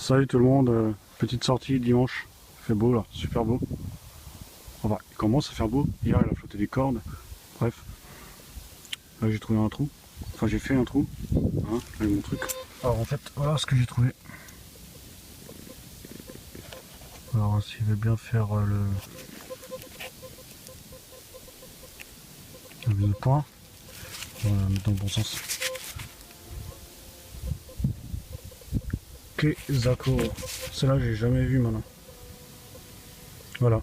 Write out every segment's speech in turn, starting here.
Salut tout le monde, petite sortie dimanche, il fait beau là, super beau. Enfin, il commence à faire beau, hier il a flotté des cordes, bref. Là j'ai trouvé un trou, enfin j'ai fait un trou, hein, avec mon truc. Alors en fait, voilà ce que j'ai trouvé. Alors s'il veut bien faire le point, on va mettre dans le bon sens. Kezako, celle-là j'ai jamais vu maintenant. Voilà.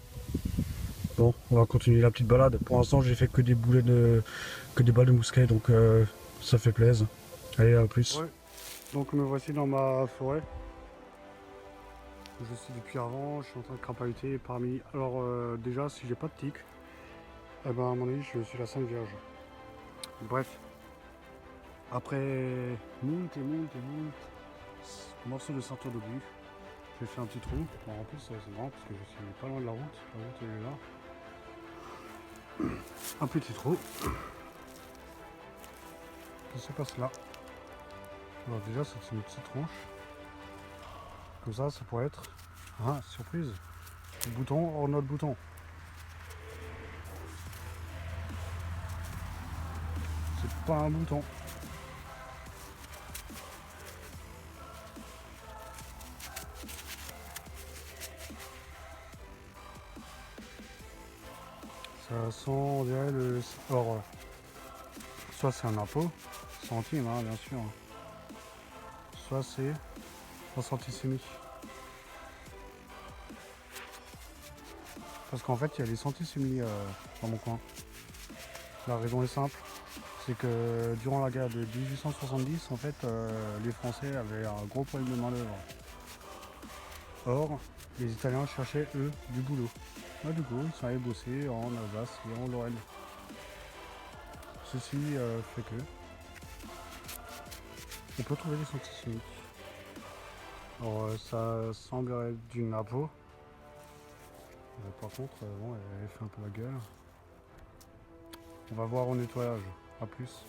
Bon, on va continuer la petite balade. Pour l'instant, j'ai fait que des que des balles de mousquet, donc ça fait plaisir. Allez, à plus. Ouais. Donc me voici dans ma forêt. Je suis depuis avant, je suis en train de crapahuter parmi. Alors déjà, si j'ai pas de tic, eh ben à mon avis, je suis la Sainte Vierge. Bref, après moult morceaux de ceinture d'obus, j'ai fait un petit trou. Bon, en plus, c'est marrant parce que je suis pas loin de la route. La route elle est là. Un petit trou. Qu'est-ce qui se passe là? Alors déjà, c'est une petite tranche. Comme ça pourrait être, ah, surprise, le bouton hors notre bouton. C'est pas un bouton. Ça sent, on dirait le... Alors, soit c'est un impôt, centime, hein, bien sûr. Soit c'est un centissimi. Parce qu'en fait, il y a des centissimi dans mon coin. La raison est simple. C'est que durant la guerre de 1870, en fait, les Français avaient un gros problème de main-d'œuvre. Or, les Italiens cherchaient, eux, du boulot. Ah, du coup, ils sont allés bosser en Alsace et en Lorraine. Ceci fait que on peut trouver des centissimi. Alors, ça semblerait être du napo. Par contre, bon, elle fait un peu la gueule. On va voir au nettoyage. A plus.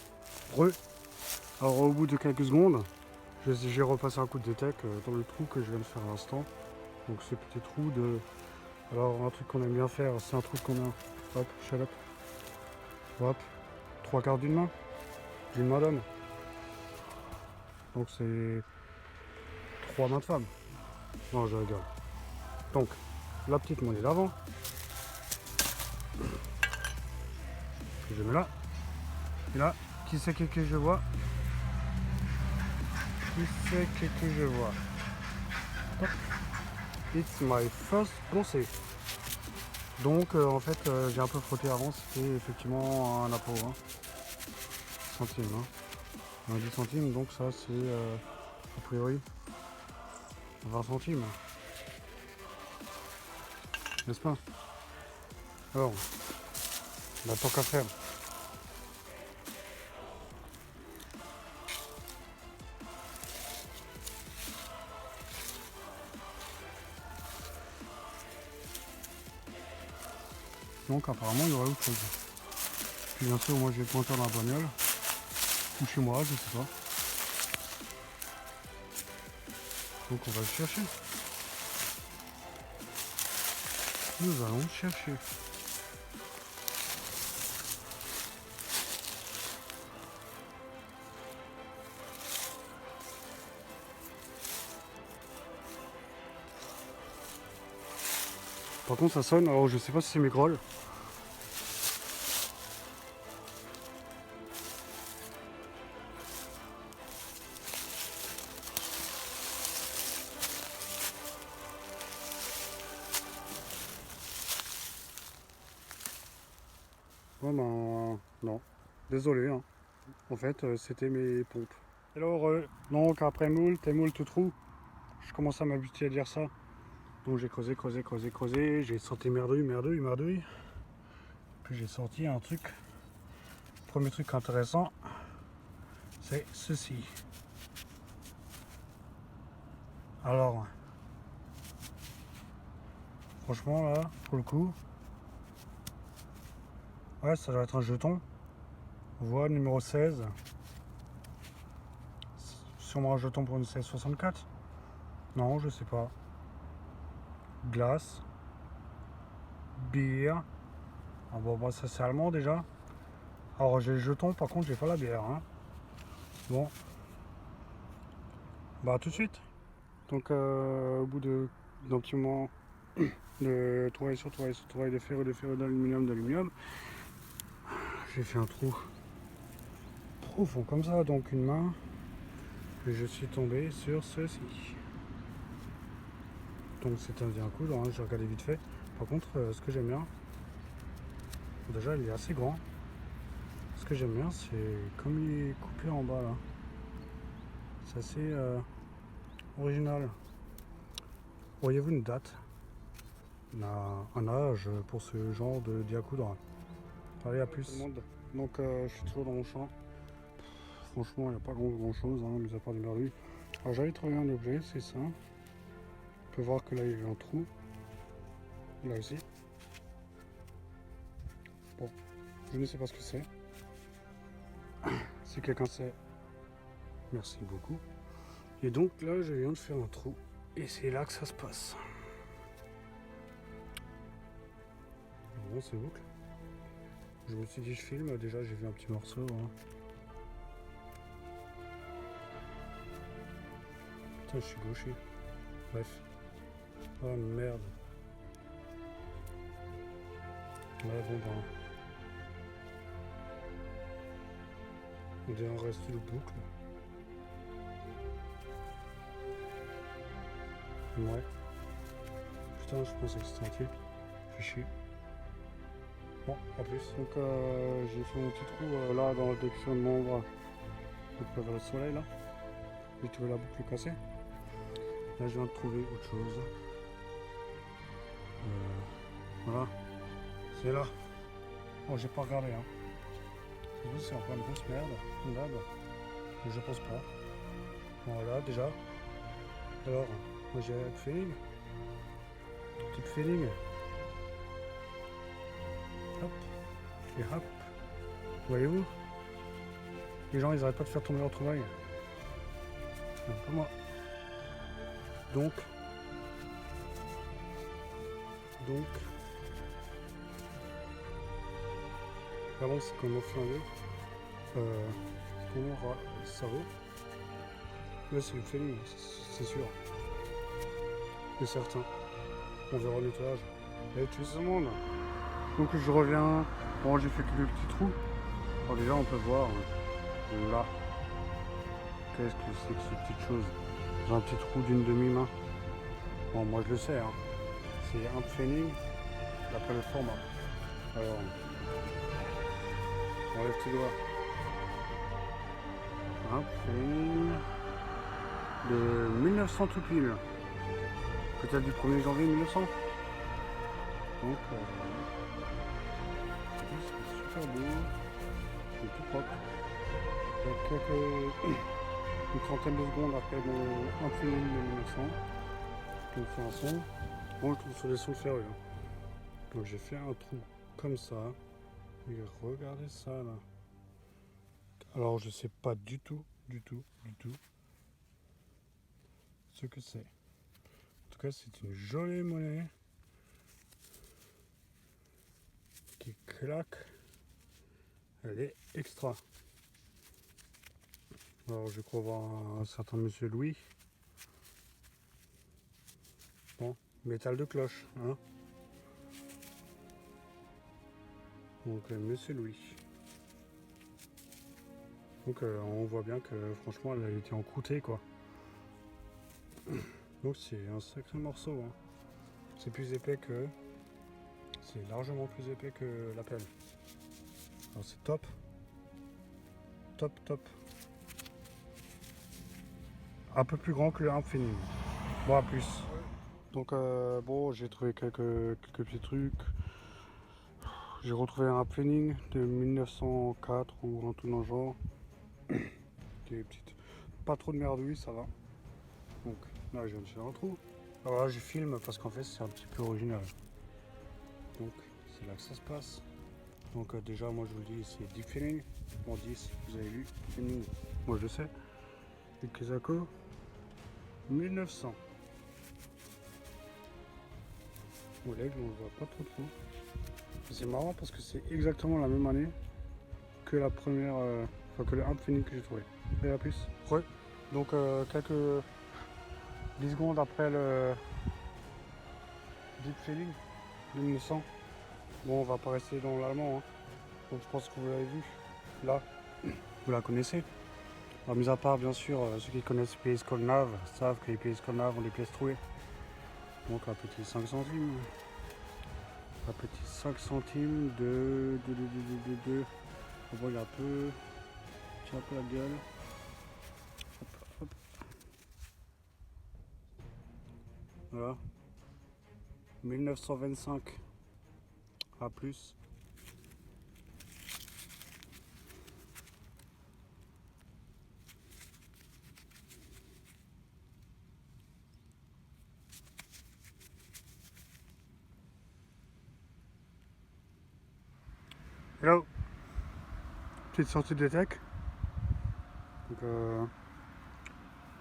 Alors, au bout de quelques secondes, j'ai repassé un coup de détec dans le trou que je viens de faire à l'instant. Donc, ce petit trou de... Alors, un truc qu'on aime bien faire, c'est un trou de combien? Hop, shut up. Hop, 3/4 d'une main d'homme. Donc, c'est 3 mains de femme. Non, je rigole. Donc, la petite monnaie d'avant. Je mets là. Et là, qui c'est que je vois? Qui c'est que je vois? Hop. It's my first bonsai. Donc en fait j'ai un peu frotté avant, c'était effectivement un appôt, hein. Centimes, hein. Un 10 centimes, donc ça c'est a priori 20 centimes. N'est-ce pas? Alors, on a tant qu'à faire. Donc apparemment il y aurait autre chose. Puis bien sûr moi j'ai le pointeur dans la bagnole. Ou chez moi, je sais pas. Donc on va le chercher. Nous allons chercher. Par contre ça sonne, alors je sais pas si c'est mes grolles. Bon ben non, désolé, hein. En fait c'était mes pompes. Alors donc après moult et moult trous, je commence à m'habituer à dire ça. Donc j'ai creusé, j'ai sorti merdouille. Puis j'ai sorti un truc. Premier truc intéressant, c'est ceci. Alors, franchement là, pour le coup, ouais, ça doit être un jeton. On voit numéro 16. Sûrement un jeton pour une 1664. Non, je sais pas. Glace. Bière. Ah bon, bah ça c'est allemand déjà. Alors j'ai le jeton, par contre j'ai pas la bière. Hein. Bon, bah à tout de suite. Donc au bout d'un petit moment de travail de ferro, d'aluminium, j'ai fait un trou profond comme ça, donc une main, et je suis tombé sur ceci. Donc c'est un coup, hein, j'ai regardé vite fait. Par contre, ce que j'aime bien, déjà il est assez grand. Ce que j'aime bien, c'est comme il est coupé en bas là. C'est assez original. Auriez-vous une date, un âge pour ce genre de diacoudre? Allez, à plus. Donc je suis toujours dans mon champ. Franchement, il n'y a pas grand chose, hein, mis à part du merlu. Alors j'allais trouver un objet, c'est ça. On peut voir que là il y a un trou. Là aussi. Bon, je ne sais pas ce que c'est. Si quelqu'un sait, merci beaucoup. Et donc là, je viens de faire un trou. Et c'est là que ça se passe. Bon, c'est boucle. Je me suis dit, je filme. Déjà, j'ai vu un petit morceau. Hein. Putain, je suis gaucher. Bref. Oh merde. Ouais, bon, ben. On dirait un reste de boucle. Ouais. Putain, je pensais que c'était entier. Fais chier. Bon, à plus. Donc, j'ai fait mon petit trou là dans la direction de mon bras. Donc, vers le soleil là. J'ai trouvé la boucle cassée. Là, je viens de trouver autre chose. Voilà. C'est là. Bon, j'ai pas regardé. Hein. C'est encore une grosse merde. Comme d'hab. Mais je pense pas. Voilà, déjà. Alors, moi j'ai un feeling. Petit feeling. Hop. Et hop. Voyez-vous? Les gens, ils arrêtent pas de faire tomber leur trouvaille. Pas moi. Donc. Avant, c'est qu'on a fait un lieu. Qu'on aura le cerveau. Là, c'est le feeling, c'est sûr. C'est certain. On verra le nettoyage. Et tu sais, monde. Donc, je reviens. Bon, j'ai fait quelques petits trous. Alors, déjà, on peut voir là. Qu'est-ce que c'est que ces petites choses? J'ai un petit trou d'une demi-main. Bon, moi, je le sais. Hein. C'est un feeling d'après le format. Alors, enlève tes doigts. Un feeling de 1900 tout pile. Peut-être du 1er janvier 1900. Donc, c'est super beau. C'est tout propre. Donc, une trentaine de secondes après mon imprimé de 1900, je me fais un son. Bon, je trouve sur les sons de ferrure. Donc, j'ai fait un trou comme ça. Et regardez ça là. Alors, je sais pas du tout ce que c'est. En tout cas, c'est une jolie monnaie qui claque. Elle est extra. Alors, je crois voir un certain monsieur Louis. Bon, métal de cloche, hein. Donc, monsieur Louis. Donc, on voit bien que franchement, elle a été encroûtée, quoi. Donc, c'est un sacré morceau, hein. C'est plus épais que. C'est largement plus épais que la pelle. Alors, c'est top. Top. Un peu plus grand que le Infinity. Bon, à plus. Donc, bon, j'ai trouvé quelques petits trucs. J'ai retrouvé un planning de 1904 ou un truc dans le genre. Des petites. Pas trop de merdouilles, ça va. Donc, là, je viens de faire un trou. Alors là, je filme parce qu'en fait, c'est un petit peu original. Donc, c'est là que ça se passe. Donc, déjà, moi, je vous le dis, c'est Deep Feeling. Bon, 10, vous avez lu. Feeling, moi, je sais. Et Kezako, 1900. Ou l'aigle, on le voit pas trop. C'est marrant parce que c'est exactement la même année que la première, que le Harp Phoenix que j'ai trouvé. Et la plus. Ouais. Donc quelques 10 secondes après le Deep Feeling de 1900. Bon, on va pas rester dans l'allemand, hein. Donc je pense que vous l'avez vu. Là, vous la connaissez. Alors, mis à part, bien sûr, ceux qui connaissent les pièces Colnave savent que les pièces Colnave ont des pièces trouées. Donc un petit 5 centimes. Un petit 5 centimes de. On voit un peu. Tiens un peu la gueule. Hop. Voilà. 1925 à plus. Hello. Petite sortie de tech. Donc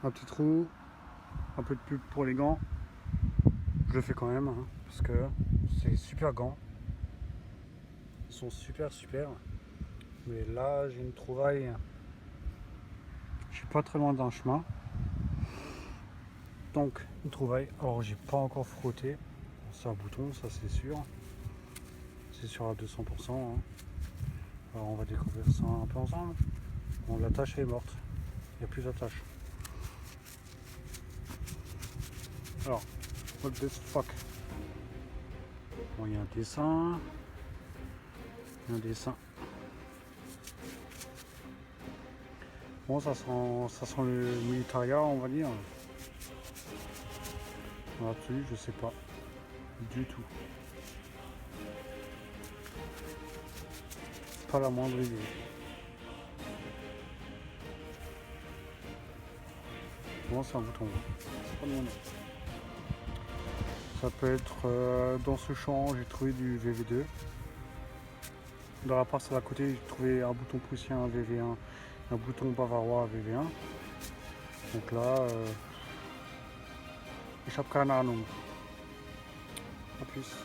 un petit trou, un peu de pub pour les gants. Je le fais quand même, hein, parce que c'est super gants. Ils sont super. Mais là j'ai une trouvaille. Je suis pas très loin d'un chemin. Donc une trouvaille. Alors j'ai pas encore frotté. C'est un bouton, ça c'est sûr. C'est sûr à 200%. Hein. Alors on va découvrir ça un peu ensemble. Bon, la tâche est morte. Il n'y a plus d'attache. Alors, what the fuck? Bon, il y a un dessin. Bon, ça sent le militaria, on va dire. Dans l'absolu, je sais pas. Du tout. Pas la moindre idée. Bon, c'est un bouton. C'est pas le nom. Ça peut être dans ce champ, j'ai trouvé du VV2. Dans la parcelle à côté, j'ai trouvé un bouton prussien VV1, un bouton bavarois VV1. Donc là, ich habe keine Ahnung. A plus.